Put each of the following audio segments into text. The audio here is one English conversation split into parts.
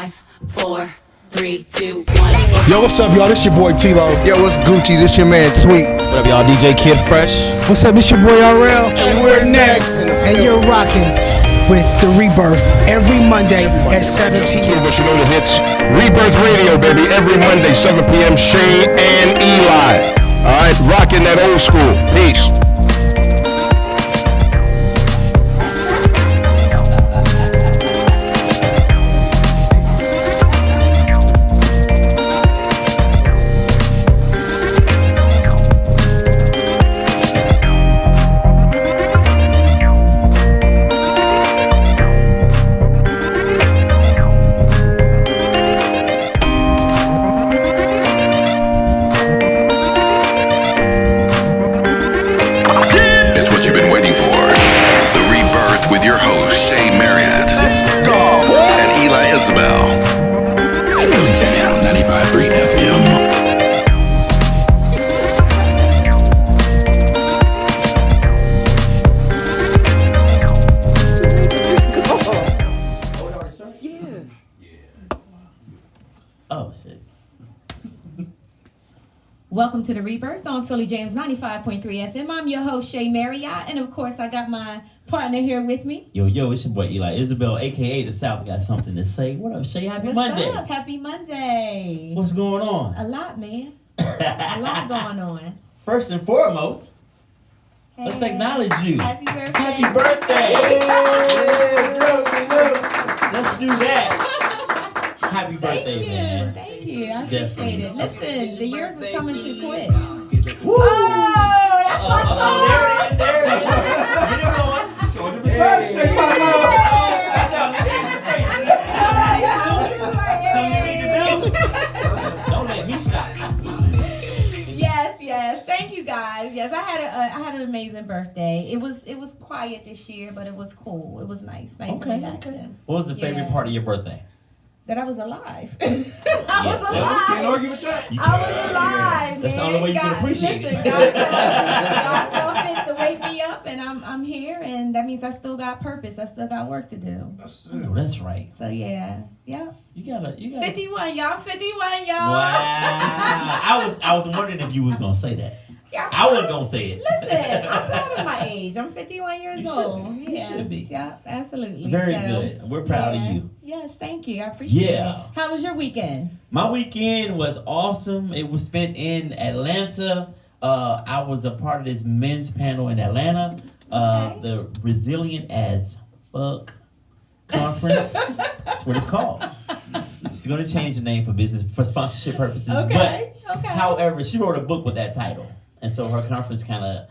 5, 4, 3, 2, 1. Yo, what's up, y'all? This your boy T-Lo. Yo, what's Gucci? This your man Tweet. What up, y'all? DJ Kid Fresh. What's up? This your boy RL. And we're next. And you're rocking with The Rebirth every Monday at 7 p.m. But you know the hits. Rebirth Radio, baby. Every Monday, 7 p.m. SHEA and Eli. All right, rocking that old school. Peace. Welcome to The Rebirth on Philly James 95.3 FM. I'm your host, SHEA Marriott, and of course, I got my partner here with me. Yo, it's your boy Eli Isabel, a.k.a. The South. Got something to say. What up, SHEA? Happy Monday. What's up? Happy Monday. What's going on? A lot, man. A lot going on. First and foremost, let's acknowledge you. Happy birthday. Happy birthday. Let's do that. Happy birthday, man. Thank you. I appreciate it. Listen, the years is coming too quick. Woo. Oh, that's my song. There it is. Get it going. So you need to do. Don't let me stop. Yes. Thank you, guys. Yes, I had an amazing birthday. It was quiet this year, but it was cool. It was nice and relaxing. What was the favorite part of your birthday? That I was alive. I was alive. Can't argue with that. I was alive. That's the only way you can appreciate it. God saw fit to wake me up, and I'm here, and that means I still got purpose. I still got work to do. That's right. So yeah. You gotta. 51, y'all. 51, y'all. Wow. I was wondering if you was gonna say that. Yeah, I wasn't gonna say it. Listen, I'm proud of my age. I'm 51 years old. You should be. Yeah, absolutely. Very good. We're proud of you. Yes, thank you. I appreciate it. How was your weekend? My weekend was awesome. It was spent in Atlanta. I was a part of this men's panel in Atlanta. The Resilient as Fuck Conference. That's what it's called. She's going to change the name for sponsorship purposes. Okay. However, she wrote a book with that title. And so her conference kind of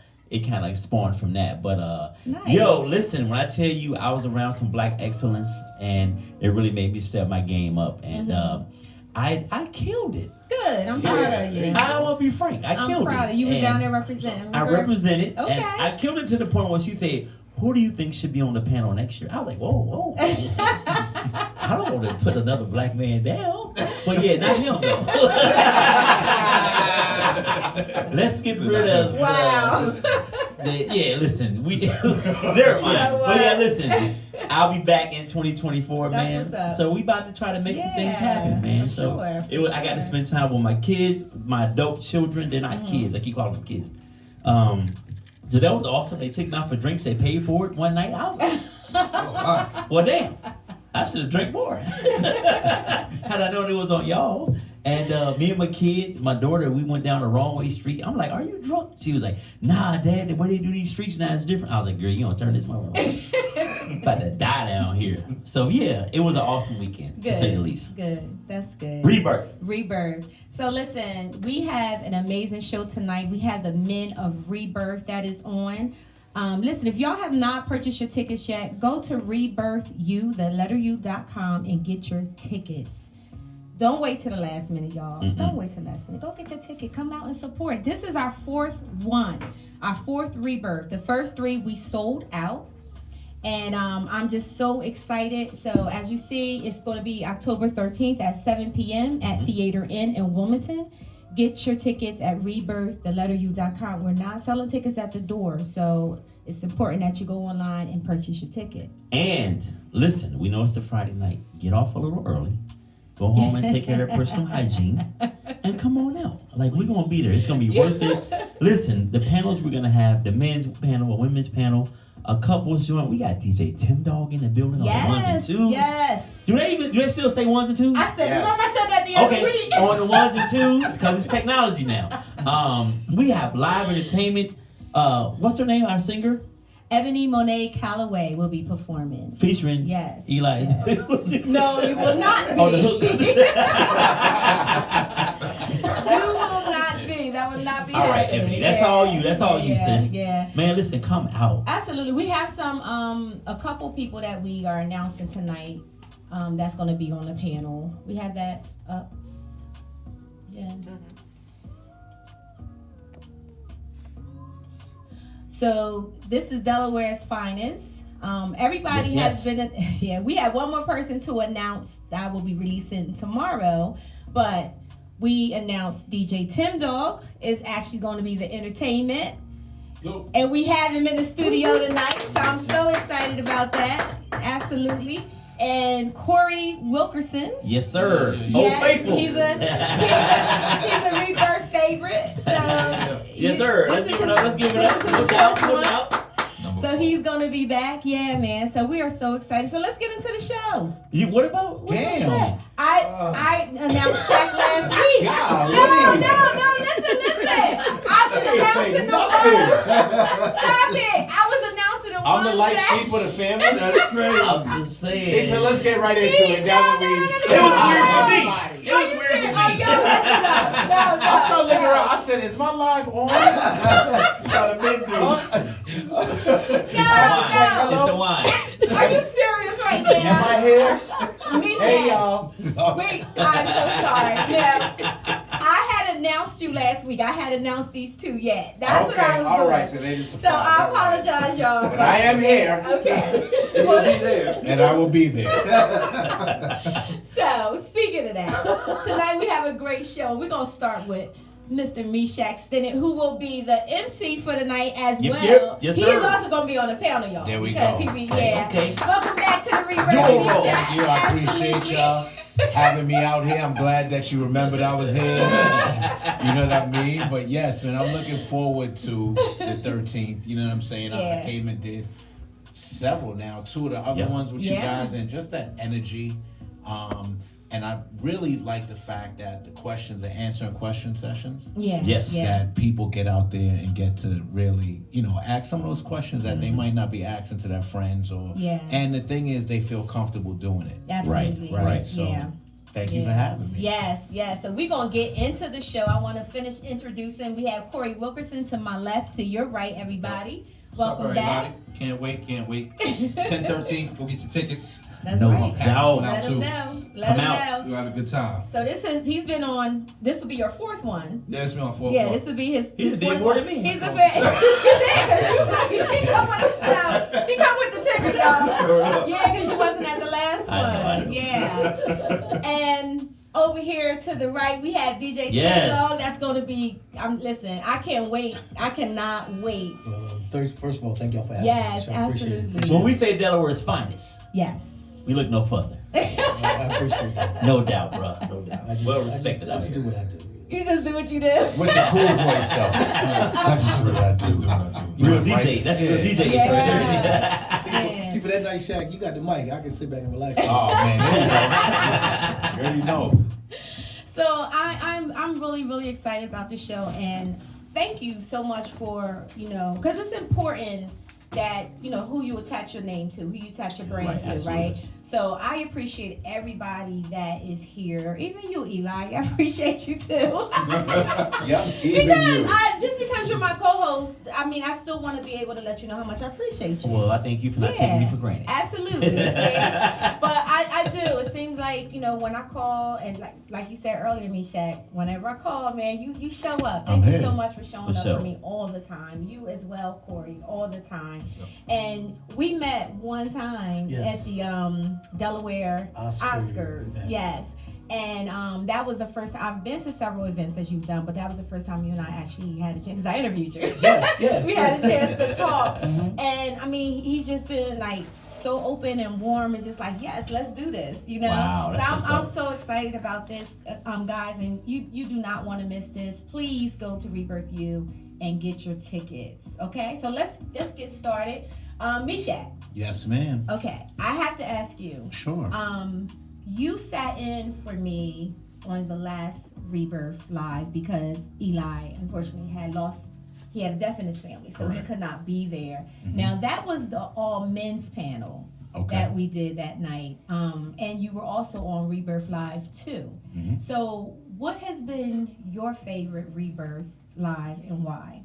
spawned from that. But nice. Yo, listen, when I tell you I was around some black excellence, and it really made me step my game up, and I killed it. Good, I'm proud of you. I will be frank, I killed it. I'm proud of you. You was down there representing. I represented, okay. and I killed it to the point where she said, "Who do you think should be on the panel next year?" I was like, whoa. I don't want to put another black man down. But yeah, not him though. Let's get rid of listen, never mind. But yeah, listen, I'll be back in 2024, man. What's up. So we about to try to make some things happen, man. So I got to spend time with my kids, my adult children. They're not kids. I keep calling them kids. So that was awesome. They took me out for drinks. They paid for it one night. I was like, well, damn. I should have drank more. Had I known it was on y'all. And me and my kid, my daughter, we went down the wrong way street. I'm like, are you drunk? She was like, nah, Dad, the way they do these streets now is different. I was like, girl, you gonna turn this one around. I'm about to die down here. So yeah, it was an awesome weekend, to say the least. Good. That's good. Rebirth. So listen, we have an amazing show tonight. We have the Men of Rebirth that is on. Listen, if y'all have not purchased your tickets yet, go to REBIRTH'S.com and get your tickets. Don't wait till the last minute, y'all. Don't wait till the last minute. Go get your ticket. Come out and support. This is our fourth Rebirth. The first three we sold out. And I'm just so excited. So as you see, it's going to be October 13th at 7 p.m. at Theater Inn in Wilmington. Get your tickets at REBIRTH'S.com. We're not selling tickets at the door, so it's important that you go online and purchase your ticket. And listen, we know it's a Friday night. Get off a little early. Go home and take care of personal hygiene, and come on out. Like, we're gonna be there. It's gonna be worth it. Listen, the panels we're gonna have, the men's panel, a women's panel, a couples joint. We got DJ Tim Dog in the building on the ones and twos. Yes. Do they still say ones and twos? I said, remember I said that the other week. On the ones and twos, because it's technology now. We have live entertainment. What's her name? Our singer? Ebony Monet Calloway will be performing. Featuring Yes. Eli. Yes. No, you will not be. Oh, the hook. You will not be. That will not be All right, happening. Ebony. That's all you. That's all you, sis. Yeah. Man, listen, come out. Absolutely. We have some a couple people that we are announcing tonight that's going to be on the panel. We have that up. Yeah. So this is Delaware's finest. Everybody has been. Yeah, we have one more person to announce that I will be releasing tomorrow, but we announced DJ Tim Dog is actually going to be the entertainment. And we have him in the studio tonight, so I'm so excited about that. Absolutely. And Corey Wilkerson. Yes, sir. Yes, Faithful. He's a Rebirth favorite. So yes, sir. Let's give it up. Let's give it up. Look out. Look out. So he's gonna be back. Yeah, man. So we are so excited. So let's get into the show. What about Shaq? I announced Shaq last week. No. Listen. I was announcing the one. Stop it. I was announcing the one. I'm the light sheep of the family. That's crazy. I'm just saying. Hey, so let's get right into it. Now that It was weird for me. I started looking around. I said, "Is my live on?" Trying to make me. It's the wine. Are you serious right now? Am I here? Meeshach. Hey, y'all. Wait, I'm so sorry. Now, I had announced you last week. I had announced these two yet. That's what I was doing. All right, so they just So I apologize, y'all. But I am here. Okay. You'll be there. And I will be there. So, speaking of that, tonight we have a great show. We're going to start with Mr. MEESHACH STENNET, who will be the MC for the night as well. Yep. Yes, he sir. is also going to be on the panel, y'all. There we because go. Okay. Welcome back to the Rebirth. Thank you. I appreciate y'all having me out here. I'm glad that you remembered I was here. You know what I mean? But yes, man, I'm looking forward to the 13th. You know what I'm saying? I came and did several now. Two of the other ones with you guys, and just that energy. And I really like the fact that the answering question sessions. That people get out there and get to really, ask some of those questions that they might not be asking to their friends or. And the thing is, they feel comfortable doing it. Absolutely. Right. So. Thank you for having me. Yes. So we're going to get into the show. I want to finish introducing. We have Corey Wilkerson to my left, to your right, everybody. Welcome back. Can't wait. 10/13, go get your tickets. That's no right. doubt. Let him know. We'll have a good time. So he's been on, this will be your fourth one. Yeah, it's been on 4th. Yeah, this will be his He's fourth more one. than me. He's a fan. He come on the show. He come with the ticket, y'all. Yeah, because you wasn't at the last one. I know. Yeah. And over here to the right, we have DJ Tim Dog. That's going to be, listen, I can't wait. I cannot wait. First of all, thank y'all for having me. Yes, absolutely. When we say Delaware's finest, we look no further. I appreciate that. No doubt, bro. No doubt. Well respected. I just do what I do. You just do what you do. With the cool voice, though. I just do what I do. You're a DJ. That's a good DJ. See, for that night, Shaq, you got the mic. I can sit back and relax. Oh, man. You already know. So I'm really, really excited about this show, and thank you so much for, because it's important that, who you attach your name to, who you attach your brand to, right? So I appreciate everybody that is here. Even you, Eli. I appreciate you too. Just because you're my co-host, I still want to be able to let you know how much I appreciate you. Well, I thank you for not taking me for granted. Absolutely. But I do. It seems like, when I call, and like you said earlier, MEESHACH, whenever I call, man, you show up. Thank you so much for showing up for me all the time. You as well, Corey, all the time. And we met one time at the Delaware Oscars. Yes. And that was the first time. I've been to several events that you've done, but that was the first time you and I actually had a chance, because I interviewed you. Yes. We had a chance to talk. And he's just been so open and warm. It's just like, yes, let's do this, you know. Wow, so that's I'm what's so excited about this, guys, and you do not want to miss this. Please go to Rebirth U and get your tickets. Okay, so let's get started. MEESHACH. Yes, ma'am. Okay, I have to ask you. Sure. You sat in for me on the last Rebirth Live because Eli unfortunately he had a death in his family, so he could not be there. Now that was the all men's panel that we did that night. And you were also on Rebirth Live too. So what has been your favorite Rebirth Live and why?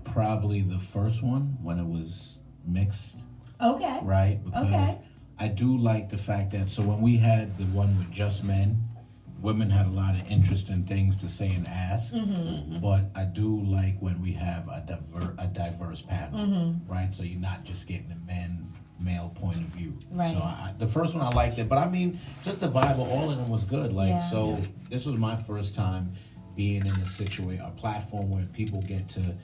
Probably the first one when it was mixed. Okay. Right? Because I do like the fact that, so when we had the one with just men, women had a lot of interesting things to say and ask, but I do like when we have a diverse panel, right? So you're not just getting a male point of view. Right. So the first one I liked it, but I mean, just the vibe of all of them was good. Like, so this was my first time being in a platform where people get to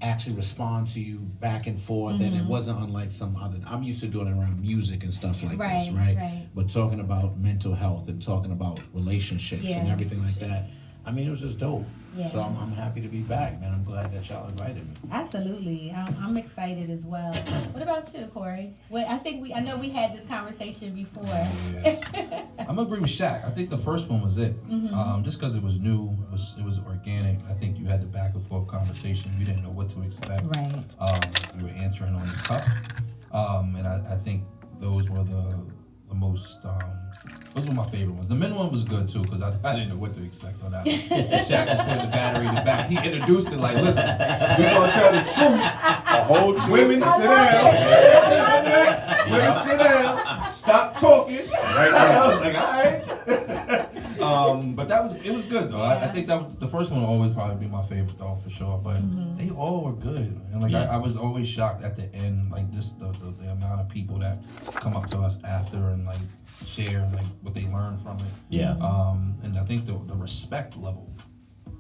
actually respond to you back and forth, and it wasn't unlike some other. I'm used to doing it around music and stuff like this, right? But talking about mental health and talking about relationships and everything like that, I mean, it was just dope. So I'm happy to be back, man. I'm glad that y'all invited me. Absolutely, I'm excited as well. What about you, Corey? Well, I know we had this conversation before. Yeah. I'm agree with Shaq. I think the first one was it. Just because it was new, it was organic. I think you had the back and forth conversation. You didn't know what to expect. Right. You were answering on the cuff, and I think those were the most. Those were my favorite ones. The men one was good too because I didn't know what to expect on that one. Shaq was putting the battery in the back. He introduced it like, listen, we're gonna tell the truth. The whole truth. Women sit down. Women sit down. Stop talking. Right now. I was like, all right. But it was good though. I think that was the first one will always probably be my favorite though for sure. But they all were good. And like I was always shocked at the end, like just the amount of people that come up to us after and like share like what they learned from it. Yeah. And I think the respect level.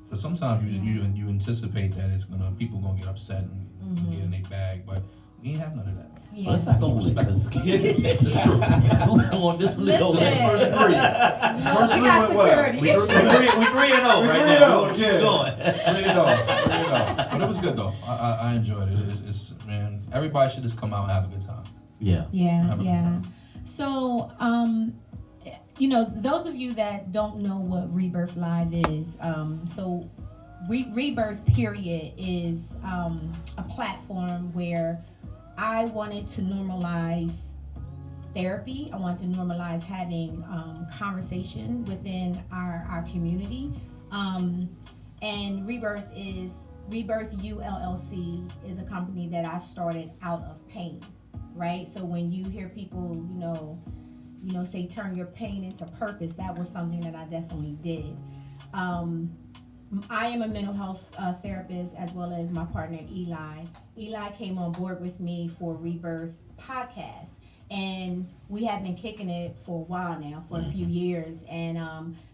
Because sometimes you anticipate that people gonna get upset and get in their bag, but we ain't have none of that. Yeah. Well, let's not go with it. That's true. This one go with First three. First three went well. We 3-0 right now. Keep going. 3-0. But it was good though. I enjoyed it. It's man, everybody should just come out and have a good time. Yeah. Yeah. So, those of you that don't know what Rebirth Live is, so Rebirth period is a platform where I wanted to normalize therapy. I wanted to normalize having conversation within our community. And Rebirth U LLC is a company that I started out of pain, right? So when you hear people, say turn your pain into purpose, that was something that I definitely did. I am a mental health therapist as well as my partner Eli. Eli came on board with me for Rebirth podcast, and we have been kicking it for a while now, for a few years. And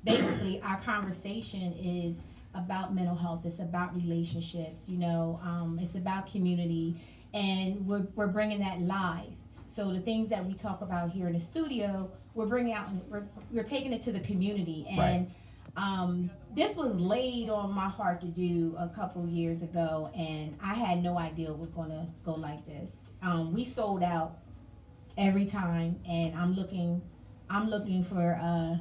basically, our conversation is about mental health. It's about relationships. It's about community, and we're bringing that live. So the things that we talk about here in the studio, we're bringing out. We're taking it to the community, and this was laid on my heart to do a couple years ago, and I had no idea it was going to go like this. We sold out every time, and I'm looking for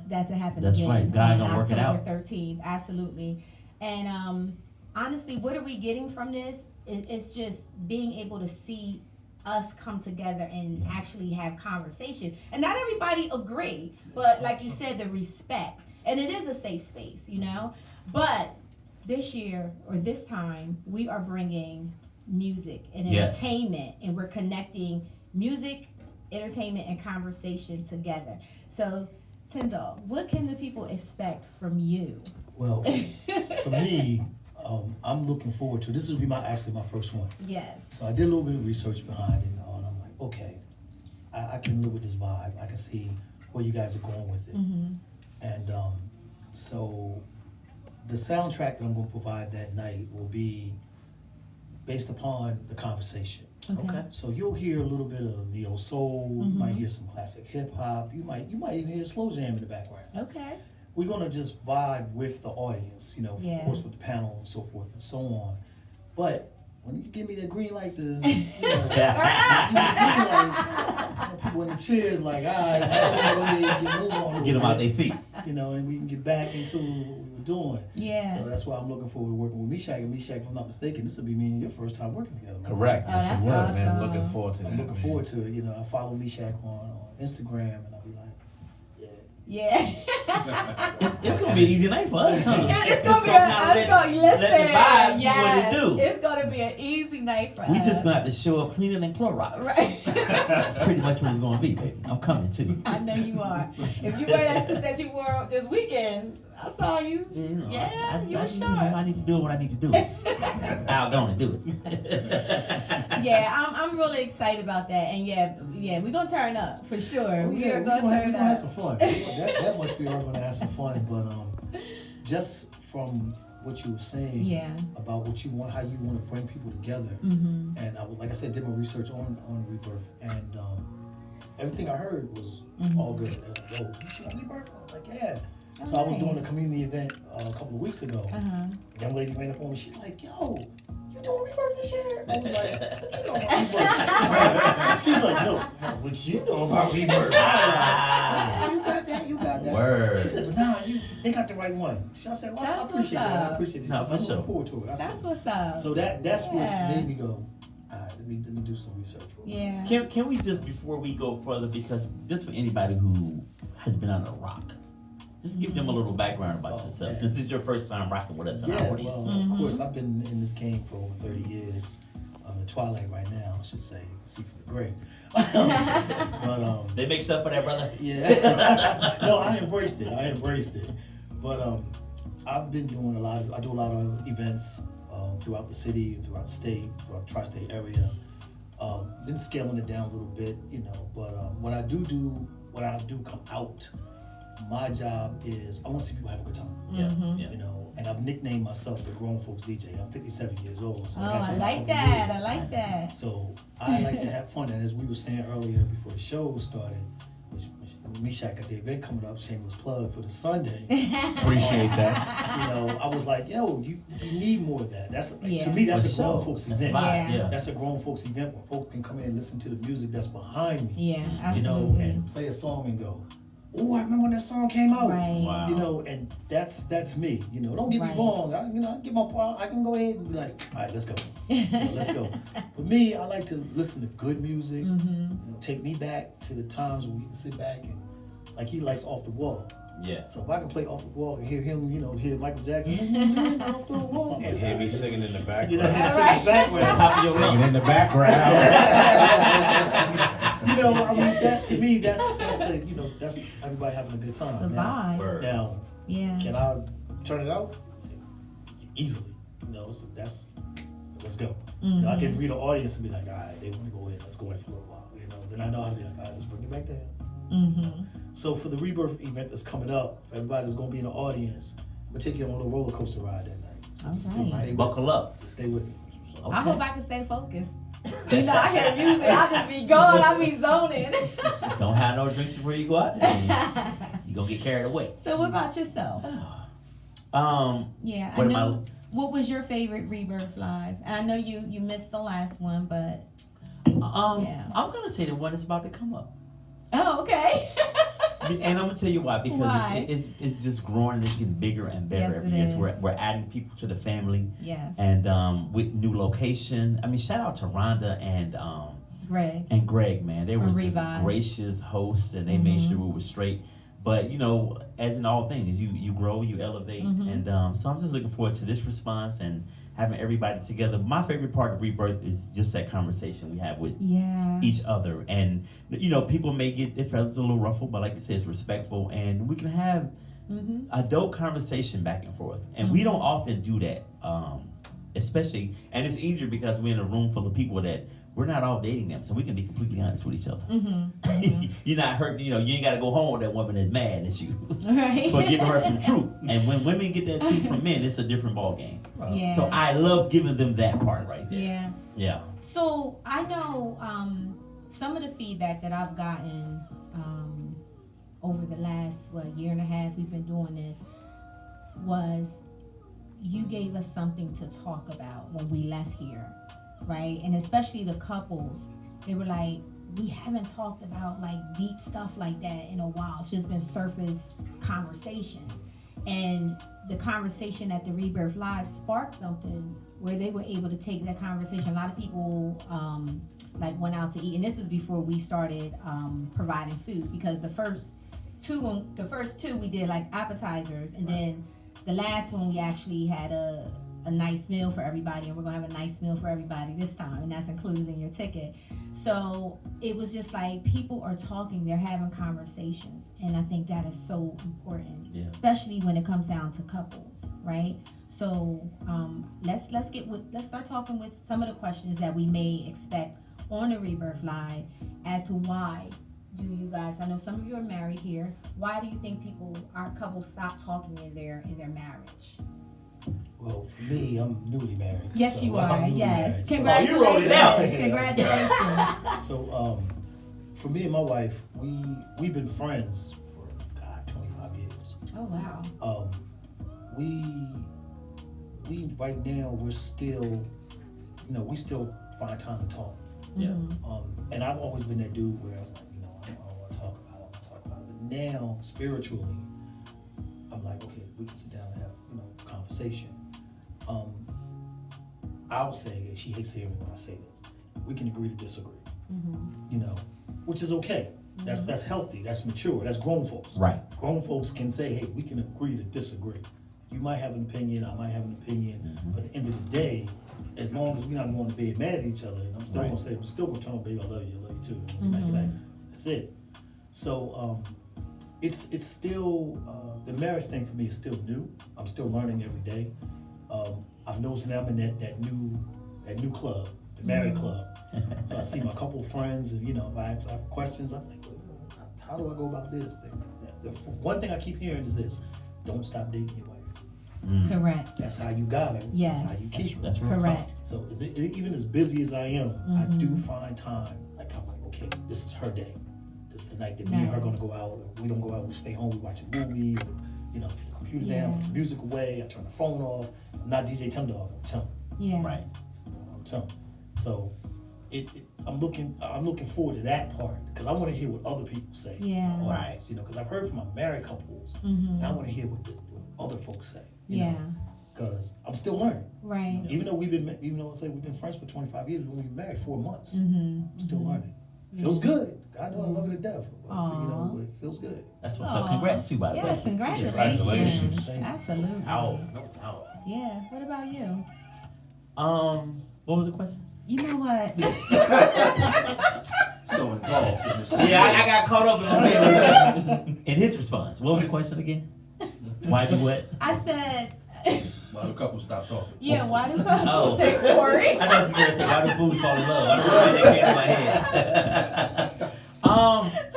that to happen again. That's right. God gonna work it out. October 13th, absolutely. And honestly, what are we getting from this? It's just being able to see us come together and actually have conversation. And not everybody agree, but like you said, the respect. And it is a safe space, But this year, or this time, we are bringing music and entertainment, and we're connecting music, entertainment, and conversation together. So, Tyndall, what can the people expect from you? Well, for me, I'm looking forward to, this will be my first one. Yes. So I did a little bit of research behind it, and I'm like, okay, I can live with this vibe. I can see where you guys are going with it. And so the soundtrack that I'm going to provide that night will be based upon the conversation. Okay. So you'll hear a little bit of neo soul. You might hear some classic hip hop. You might even hear slow jam in the background. Okay. We're gonna just vibe with the audience, you know, of course with the panel and so forth and so on. But when you give me that green light to, you know, people in the chairs like, all right, get move on. Get them out their seat. You know, and we can get back into what we were doing. Yeah. So that's why I'm looking forward to working with Meeshach. And Meeshach, if I'm not mistaken, this will be me and your first time working together. Man. Correct. Oh, Yes, that's it was, man. awesome. Looking forward to that. I'm looking man. forward to it. You know, I follow Meeshach on Instagram, and I'll be like, Yeah. It's gonna be an easy night for us, huh? It's gonna be let the vibe do what yes, it do. it's gonna be an easy night for We us. just gonna have to show up cleaner than Clorox. Right. That's pretty much what it's gonna be, baby. I'm coming to you. I know you are. If you wear that suit that you wore this weekend, I saw you. You know, Yeah, you were you know, sharp. I need to do what I need to do. I'll go and do it. Yeah, I'm really excited about that, and yeah, we're gonna turn up for sure. oh, We yeah, are we're gonna gonna turn have up. some fun. that much we are gonna have some fun. But just from what you were saying Yeah. about what you want, how you want to bring people together, Mm-hmm. and like I said, did my research on Rebirth, and everything I heard was all good. They were like, yo, you know Rebirth? I was like, yeah. Oh, So I was nice. doing a community event a couple of weeks ago. Uh-huh. A young lady ran up on me. She's like, yo, you doing Rebirth this year? I was like, you know about Rebirth. She's like, no, what you know about Rebirth? I was like, you got that. Word. She said, but nah, they got the right one. I said, well, I That's appreciate what's that. I up. appreciate it. No, She said, for I'm sure. looking forward to it. I That's said, what's up. so that's Yeah. what made me go, all right, let me do some research. Real quick. Yeah. Can we just, before we go further, because just for anybody who has been on a rock, just give them a little background about Oh, yourself. man. Since it's your first time rocking with us in our Yeah, audience. well, of course, I've been in this game for over 30 years. I'm in the twilight right now, I should say. See from the gray. But They make stuff for that, brother. yeah, no, I embraced it. But I've been doing I do a lot of events throughout the city, throughout the state, throughout the tri-state area. Been scaling it down a little bit, you know. But when I do come out, my job is I want to see people have a good time. Yeah, Mm-hmm. yeah. You know, and I've nicknamed myself the grown folks DJ. I'm 57 years old. So Oh, got I you about like a couple that. years. I like that. So I like to have fun, and as we were saying earlier before the show started, which Meeshach got the event coming up, shameless plug for the Sunday. Appreciate that. You know, I was like, yo, you need more of that. That's Yeah. to me, that's For a grown sure. folks That's event. vibe, Yeah. yeah. That's a grown folks event where folks can come in and listen to the music that's behind me. Yeah, You know, absolutely. and play a song and go, oh, I remember when that song came out. Right. Wow. You know, and that's me. You know, don't get Right. me wrong. I get my part. I can go ahead and be like, all right, let's go. You know, let's go. For me, I like to listen to good music. Mm-hmm. You know, take me back to the times when we can sit back and, like he likes Off the Wall. Yeah. So if I can play Off the Wall and hear him, you know, hear Michael Jackson, Off the Wall. And hear me singing in the You know, background. him sing in the background. Top of your Singing in lungs. the background. You know, I mean, that to me, that's the, you know, that's everybody having a good time. It's a Now, vibe. Word. now, Yeah. can I turn it out? Easily. You know, so let's go. You know, I can read an audience and be like, all right, they want to go in, let's go in for a little while. You know, then I know how to be like, all right, let's bring it back to him. Mm-hmm. So for the Rebirth event that's coming up, for everybody that's going to be in the audience, I'm going to take you on a little roller coaster ride that night. So just All right. stay with Buckle me. up. Just stay with me. So, I hope I can stay focused. You know, I hear music, I just be going, I be zoning. Don't have no drinks before you go out there. You're gonna get carried away. So what about yourself? Yeah, I What am know. What was your favorite Rebirth live? I know you missed the last one, but Yeah. I'm gonna say the one that's about to come up. oh, okay. And I'm gonna tell you why, because Why? it's just growing and it's getting bigger and better Yes, every it year. is. We're adding people to the family, Yes. and with new location. I mean, shout out to Rhonda Greg. and Greg, man. They were From just Revive. gracious hosts, and they made sure we were straight. But you know, as in all things, you grow, you elevate, and so I'm just looking forward to this response and having everybody together. My favorite part of Rebirth is just that conversation we have with Yeah. each other, and you know, people may get their feathers a little ruffled, but like you said, it's respectful, and we can have a dope conversation back and forth, and we don't often do that, especially, and it's easier because we're in a room full of people that we're not all dating them, so we can be completely honest with each other. Mm-hmm. You're not hurting, you ain't got to go home with that woman that's mad at you Right. for giving her some truth. And when women get that truth from men, it's a different ball game. Yeah. So I love giving them that part right there. Yeah. Yeah. So I know some of the feedback that I've gotten over the last year and a half we've been doing this was you gave us something to talk about when we left here, right? And especially the couples, they were like, we haven't talked about like deep stuff like that in a while. It's just been surface conversations. And the conversation at the Rebirth Live sparked something where they were able to take that conversation. A lot of people like went out to eat, and this was before we started providing food, because the first two we did like appetizers, and then the last one we actually had a nice meal for everybody, and we're gonna have a nice meal for everybody this time, and that's included in your ticket. So it was just like people are talking, they're having conversations, and I think that is so important, especially when it comes down to couples, right? So let's start talking with some of the questions that we may expect on the Rebirth Live as to why do you guys, I know some of you are married here, why do you think our couples stop talking in their marriage? Well, for me, I'm newly married. Yes, so you I'm are. newly Yes. married. Congratulations. you wrote it down. Congratulations. So, for me and my wife, we've been friends for 25 years. Oh wow. We right now we're still, we still find time to talk. Yeah. And I've always been that dude where I was like, I don't want to talk about it. But now, spiritually, I'm like, okay, we can sit down and have, conversation. I'll say, and she hates hearing when I say this, we can agree to disagree. Which is okay. That's healthy. That's mature. That's grown folks. Right. Grown folks can say, hey, we can agree to disagree. You might have an opinion, I might have an opinion, but at the end of the day, as long as we're not going to bed mad at each other, and I'm still gonna say, I'm still gonna tell them, baby, I love you too. Good night. That's it. So it's still the marriage thing for me is still new. I'm still learning every day. I've noticed now I'm in that new club, the married club. So I see my couple friends, and if I have questions, I'm like, how do I go about this thing? The one thing I keep hearing is this: don't stop dating your wife. Correct. That's how you got her. Yes. That's how you keep her. That's correct. So even as busy as I am, I do find time. Like I'm like, okay, this is her day. This is the night that me and her gonna go out. Or we don't go out. We stay home. We watch a movie. Or, the computer down, put the music away. I turn the phone off. I'm not DJ Tim Dog. I'm Tim. Yeah. Right. I'm Tim. So I'm looking forward to that part because I want to hear what other people say. Yeah. Right. Because I've heard from my married couples. And I want to hear what other folks say. Because I'm still learning. Right. Even though we've been friends for 25 years, we've been married 4 months. I'm still learning. Feels good. I know I love her to death. But it feels good. That's what's up. Congrats to you, by the way. Yes, congratulations. Congratulations. Thank you. Absolutely. No doubt. Yeah. What about you? What was the question? You know what? So involved. Yeah, I got caught up in his response. What was the question again? Why do what? I said. Why the couple stop talking? Yeah. Why do Oh. Corey? I thought you were going to say, why do fools fall in love? I don't know why that came to my head.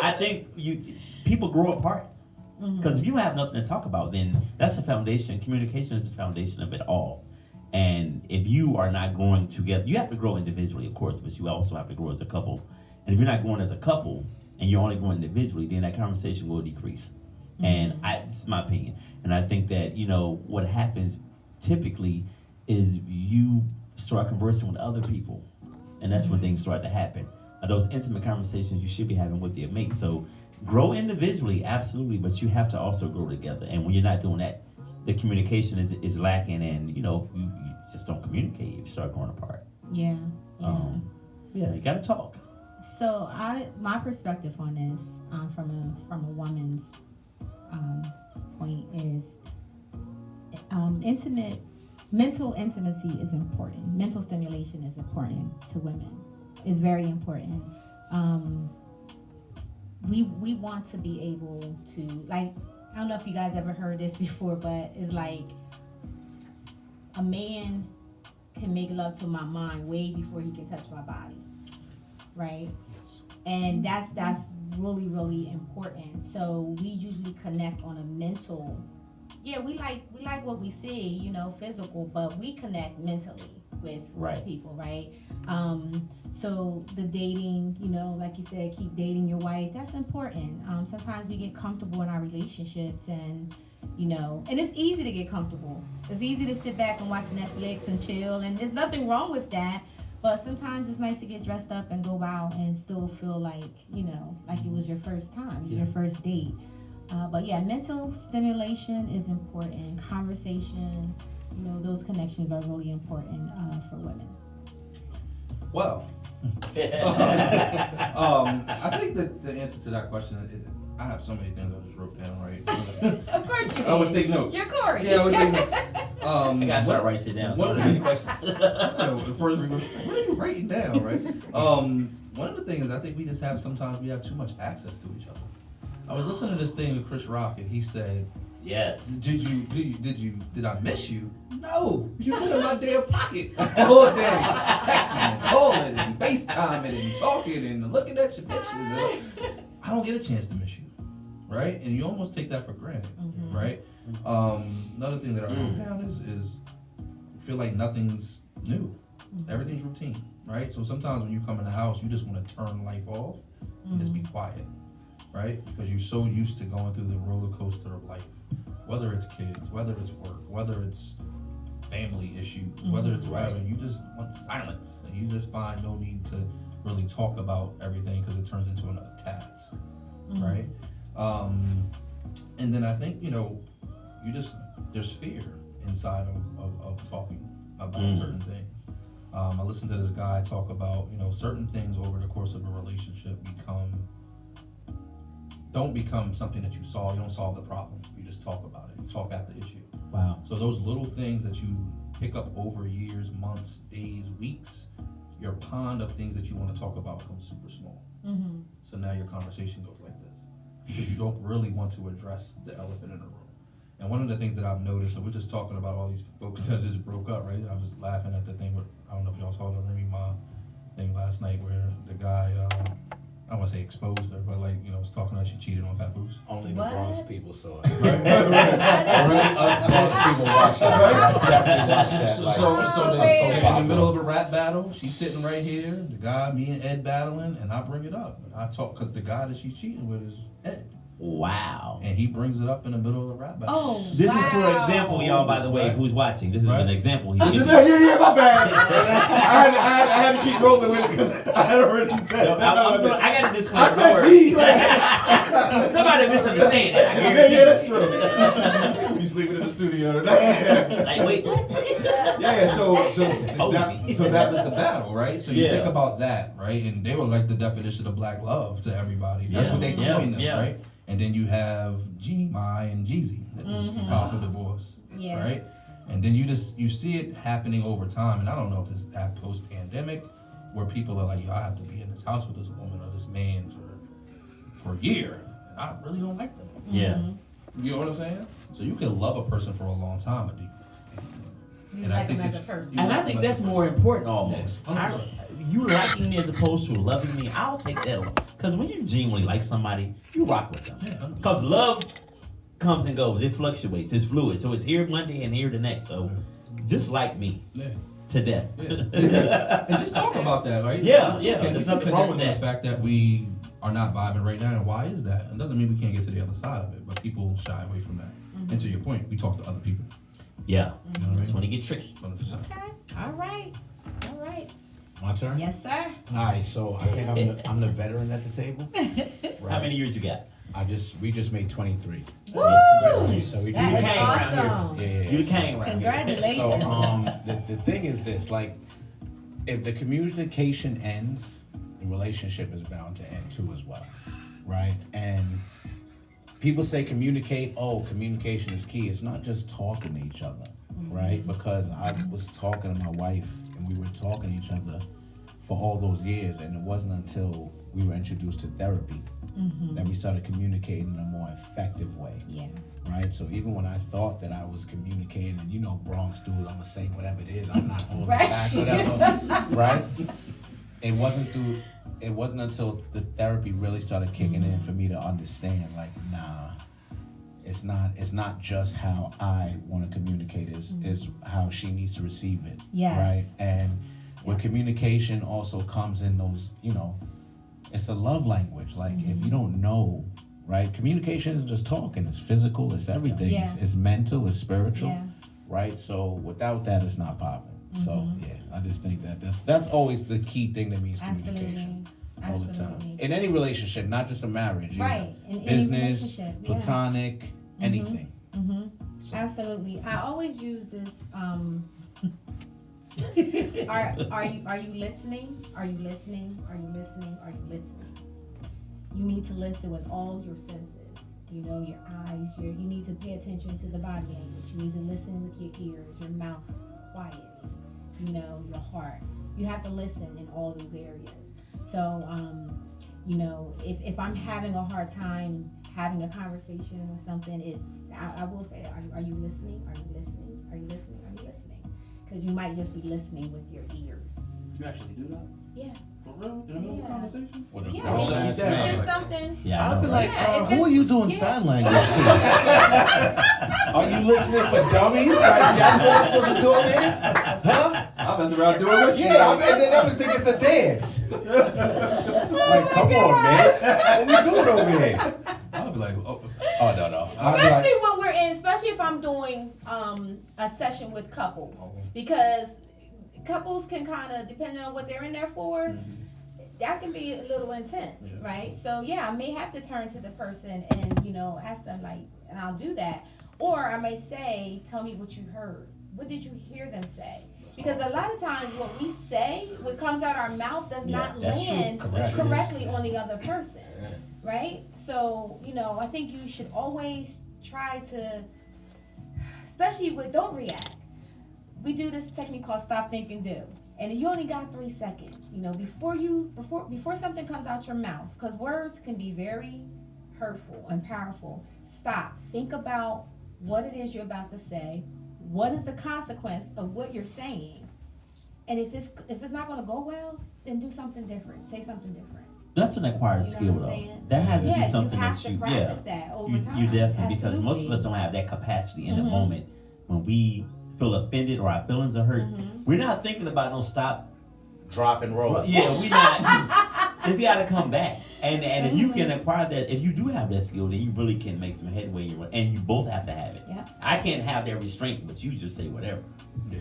I think people grow apart. Because if you have nothing to talk about, then that's the foundation. Communication is the foundation of it all. And if you are not growing together, you have to grow individually, of course, but you also have to grow as a couple. And if you're not growing as a couple and you're only growing individually, then that conversation will decrease. And this is my opinion. And I think that, what happens typically is you start conversing with other people. And that's when things start to happen. Those intimate conversations you should be having with your mate. So grow individually, absolutely, but you have to also grow together. And when you're not doing that, the communication is lacking, and you just don't communicate. You start growing apart. Yeah. You gotta talk. So my perspective on this, from a woman's point is, mental intimacy is important. Mental stimulation is important to women. It's very important. We want to be able to, like, I don't know if you guys ever heard this before, but it's like a man can make love to my mind way before he can touch my body. right? And that's really, really important. So we usually connect on a mental. Yeah, we like what we see, you know, physical, but we connect mentally with people, right? So the dating, you know, like you said, keep dating your wife. That's important. Sometimes we get comfortable in our relationships, and you know, and it's easy to get comfortable. It's easy to sit back and watch Netflix and chill, and there's nothing wrong with that. But sometimes it's nice to get dressed up and go out and still feel like, you know, like it was your first time, your first date. But yeah, mental stimulation is important. Conversation, you know, those connections are really important for women. Well, I think that the answer to that question is, I have so many things I just wrote down, right? Of course you do. I always take notes. You're Corey. Yeah, I always take notes. I gotta start writing shit down. One of the questions. The first reverse. What are you writing down, right? One of the things I think we just have sometimes we have too much access to each other. I was listening to this thing with Chris Rock, and he said, Yes. Did I miss you? No, you were in my damn pocket all day, texting and calling and FaceTiming and talking and looking at your pictures. I don't get a chance to miss you, right? And you almost take that for granted, right? Another thing that I wrote down is feel like nothing's new. Everything's routine, right? So sometimes when you come in the house, you just want to turn life off and just be quiet, right? Because you're so used to going through the roller coaster of life. Whether it's kids, whether it's work, whether it's family issues, whether it's whatever, you just want silence. And you just find no need to really talk about everything because it turns into another task, right? And then I think, you know, there's fear inside of talking about certain things. I listened to this guy talk about, you know, certain things over the course of a relationship don't become something that you solve. You don't solve the problem. You just talk about it. You talk at the issue. Wow. So those little things that you pick up over years, months, days, weeks, your pond of things that you want to talk about becomes super small. So now your conversation goes like this. Because you don't really want to address the elephant in the room. And one of the things that I've noticed, and we're just talking about all these folks that just broke up, right? I was just laughing at the thing with, I don't know if y'all saw the Remy Ma thing last night where the guy, I don't want to say exposed her, but like, you know, was talking about she cheated on Papoose. Only the What? Bronx people saw it. Only us Bronx people watched that. I definitely watched that. Like, So in the middle of a rap battle, she's sitting right here, the guy, me and Ed battling, and I bring it up. And I talk, because the guy that she's cheating with is Ed. Wow. And he brings it up in the middle of the rap battle. Oh, This is for example, y'all, by the way, who's watching. This is an example. I said, yeah, my bad. I had to keep rolling with it because I had already said it. I got a disclaimer. I said me, Somebody misunderstand it. I yeah, guarantee that's true. You sleeping in the studio tonight. Like, wait. Yeah, so that was the battle, right? So you Yeah. think about that, right? And they were like the definition of black love to everybody. That's what they coined them, right? And then you have Jeannie Mai and Jeezy that just filed for divorce, right? And then you see it happening over time. And I don't know if it's post-pandemic where people are like, yo, I have to be in this house with this woman or this man for a year. And I really don't like them. Yeah. You know what I'm saying? So you can love a person for a long time, but You like him as a person. And I think that's more important almost. Yes. You liking me as opposed to loving me, I'll take that on. Because when you genuinely like somebody, you rock with them. Because love comes and goes. It fluctuates. It's fluid. So it's here Monday and here the next. So just like me to death. And just talk about that, right? Yeah. There's nothing wrong with that. The fact that we are not vibing right now, and why is that? It doesn't mean we can't get to the other side of it, but people shy away from that. And to your point, we talk to other people. Yeah. You know what I That's mean? when it gets tricky. 100%. Okay. All right. my turn? Yes, sir. All right, so I think I'm the veteran at the table. How many years you got? We just made 23. Woo! Congratulations. So we That did is it. awesome. Yeah. You the king around Congratulations. So the thing is this, like, if the communication ends, the relationship is bound to end too as well, right? And people say communication is key. It's not just talking to each other, right? Because I was talking to my wife and we were talking to each other for all those years, and it wasn't until we were introduced to therapy that we started communicating in a more effective way. Yeah. Right, so even when I thought that I was communicating, and you know, Bronx dude, I'm gonna say whatever it is, I'm not holding Right. back, whatever, right? It wasn't through it wasn't until the therapy really started kicking in for me to understand, like, nah, it's not just how I want to communicate, is how she needs to receive it. Yes. Right? And with communication also comes in those, you know, it's a love language. Like, if you don't know, right? Communication isn't just talking, it's physical, it's everything. Yeah. It's mental, it's spiritual, Yeah. right? So without that, it's not popping. So yeah, I just think that's always the key thing to me is communication. All the time. Absolutely. In any relationship, not just a marriage. You Right. know, In any business, relationship, yeah. platonic, anything. So. Absolutely. I always use this. Are you listening? Are you listening? Are you listening? Are you listening? You need to listen with all your senses. You know, your eyes. You need to pay attention to the body language. You need to listen with your ears, your mouth quietly. You know, your heart. You have to listen in all those areas. So, you know, if I'm having a hard time having a conversation or something, I will say, are you listening? Are you listening? Are you listening? Are you listening? Because you might just be listening with your ears. You actually do that? Yeah. For real? In the middle of a conversation? With a Yeah. grown ass Shut me down. If man. it's something. Yeah, I I'd be know, like, right? Yeah, if who are it's- you doing yeah. sign language to? Are you listening for dummies? Like, that's what I'm supposed to do, man? Huh? I mess around doing what you Yeah, I mean, they never think it's a dance. Like, come on, man. What we doing over here? I'll be like, oh, Oh, no. I'd be Especially like, when we're in, especially if I'm doing a session with couples, because couples can kind of, depending on what they're in there for, that can be a little intense, right? So yeah, I may have to turn to the person and, you know, ask them, like, and I'll do that. Or I may say, tell me what you heard. What did you hear them say? Because a lot of times what we say, what comes out our mouth does not that's true. land Correct. correctly on the other person, right? So, you know, I think you should always try to, especially with don't react. We do this technique called stop, think, and do. And you only got 3 seconds, you know, before something comes out your mouth, because words can be very hurtful and powerful. Stop, think about what it is you're about to say. What is the consequence of what you're saying? And if it's not gonna go well, then do something different. Say something different. That's an acquired You know skill, what I'm though. saying? That has to Yeah, be something you have that to you, practice that over you time. definitely, because most of Absolutely. us don't have that capacity in the moment when we feel offended or our feelings are hurt. We're not thinking about no stop. drop and roll. Yeah, we not. It's got to come back, and if you can acquire that, if you do have that skill, then you really can make some headway, and you both have to have it. Yep. I can't have that restraint, but you just say whatever. Yeah.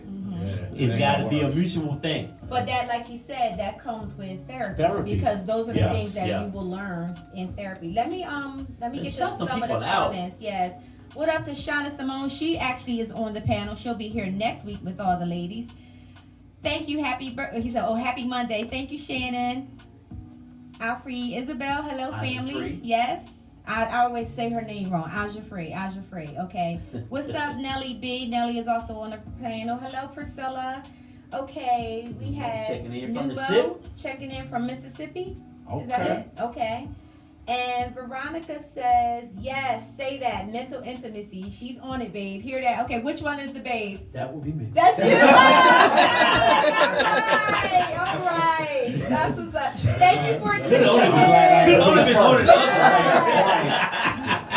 It's got to be a mutual thing. But that, like he said, that comes with therapy. Therapy. Because those are the Yes, things that yeah. you will learn in therapy. Let me get shut to some some of the people out. comments. Yes. What up to Shauna Simone? She actually is on the panel. She'll be here next week with all the ladies. Thank you. He said, happy Monday. Thank you, Shannon. Alfred Isabel, hello family. Alfred. Yes. I always say her name wrong. Alfred. Okay. What's up, Nellie B? Nellie is also on the panel. Hello, Priscilla. Okay, we have Checking in from Nubo Mississippi. checking in from Mississippi. Okay. Is that it? Okay. And Veronica says, yes, say that. Mental intimacy. She's on it, babe. Hear that? Okay, which one is the babe? That will be me. That's you. All right. That's what's up. Thank you for tuning in.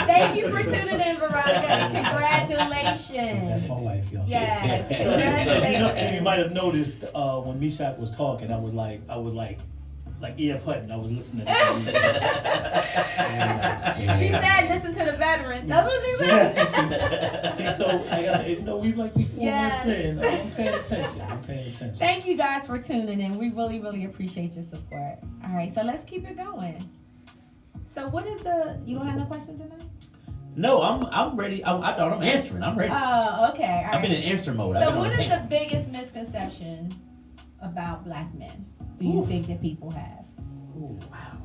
Thank you for tuning in, Veronica. Congratulations. That's my life, y'all. Yes. So, Congratulations. you might have noticed when MEESHACH was talking, I was like E.F. Hutton. I was listening to him. She said, listen to the veteran. That's what she said. See, so like I said, we 4 Yes. months in. I'm paying attention. Thank you guys for tuning in. We really, really appreciate your support. All right, so let's keep it going. So what is you don't have no questions tonight? No, I'm ready. I thought I'm answering. I'm ready. Oh, okay. All right. I've been in answer mode. I've So been on what is the the biggest misconception about black men do you think that people have? Ooh, wow.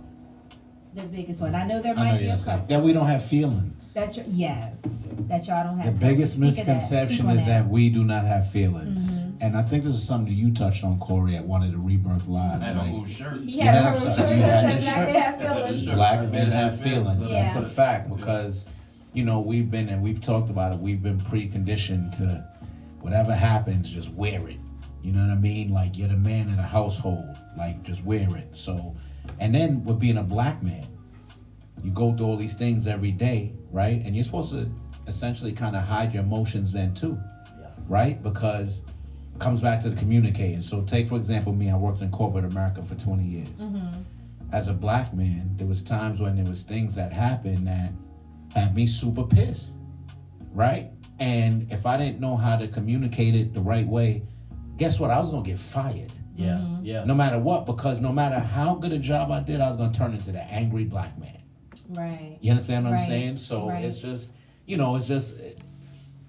The biggest one. I know there I know might be you're a saying couple. that we don't have feelings. That y'all don't have. The biggest Speak of that. misconception Speak on is that we do not have feelings. And I think this is something that you touched on, Corey, at one of the Rebirth lives. I had a like, whole shirt. He had a Yeah, whole I'm shirt sorry. You that had said his black shirt. men have feelings. Sure. Black men have feelings. Yeah. That's a fact because, you know, we've talked about it. We've been preconditioned to whatever happens, just wear it. You know what I mean? Like you're the man in a household, like just wear it. So And then with being a black man, you go through all these things every day, right? And you're supposed to essentially kind of hide your emotions then too, right? Because it comes back to the communicating. So take, for example, me, I worked in corporate America for 20 years. As a black man, there was times when there was things that happened that had me super pissed, right? And if I didn't know how to communicate it the right way, guess what? I was gonna get fired. Yeah. No matter what, because no matter how good a job I did, I was gonna turn into the angry black man. Right. You understand what I'm Right. saying? So Right. it's just, it's just,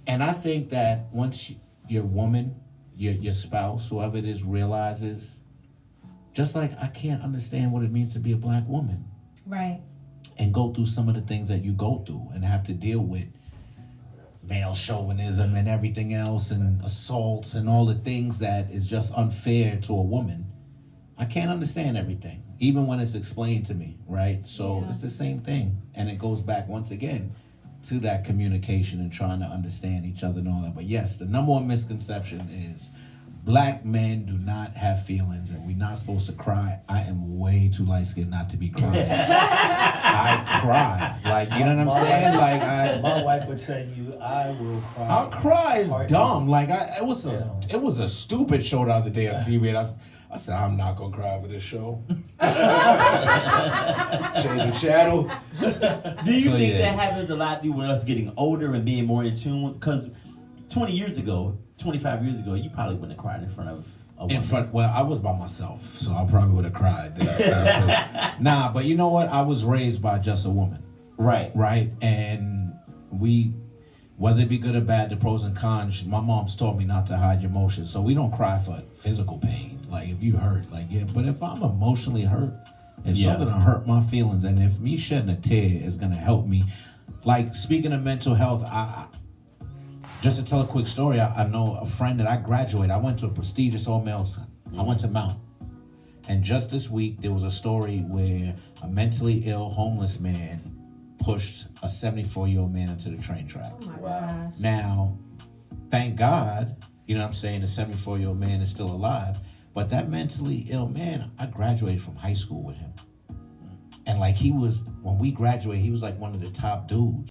and I think that once your woman, your spouse, whoever it is, realizes, just like I can't understand what it means to be a black woman. Right. And go through some of the things that you go through and have to deal with male chauvinism and everything else and assaults and all the things that is just unfair to a woman. I can't understand everything, even when it's explained to me, right? So it's the same thing. And it goes back once again to that communication and trying to understand each other and all that. But yes, the number one misconception is black men do not have feelings and we're not supposed to cry. I am way too light-skinned not to be crying. I cry. Like, you know what I'm saying? Like, my wife would tell you, I will cry. I'll cry is dumb. Like, it was a stupid show the other day on TV, and I said, I'm not gonna cry for this show. Change the channel. Do you think that happens a lot with us getting older and being more in tune? Because 20 years ago, 25 years ago, you probably wouldn't have cried in front of a woman. Well, I was by myself, so I probably would have cried. That's true. Nah, but you know what? I was raised by just a woman. Right. Right? And whether it be good or bad, the pros and cons, my mom's taught me not to hide your emotions. So we don't cry for physical pain. Like, if you hurt, but if I'm emotionally hurt, if something will hurt my feelings, and if me shedding a tear is going to help me, like, speaking of mental health, just to tell a quick story, I know a friend that I graduated. I went to a prestigious all-males. I went to Mount. And just this week, there was a story where a mentally ill homeless man pushed a 74-year-old man into the train tracks. Oh my gosh. Now, thank God, you know what I'm saying, the 74-year-old man is still alive. But that mentally ill man, I graduated from high school with him. And like when we graduated, he was like one of the top dudes.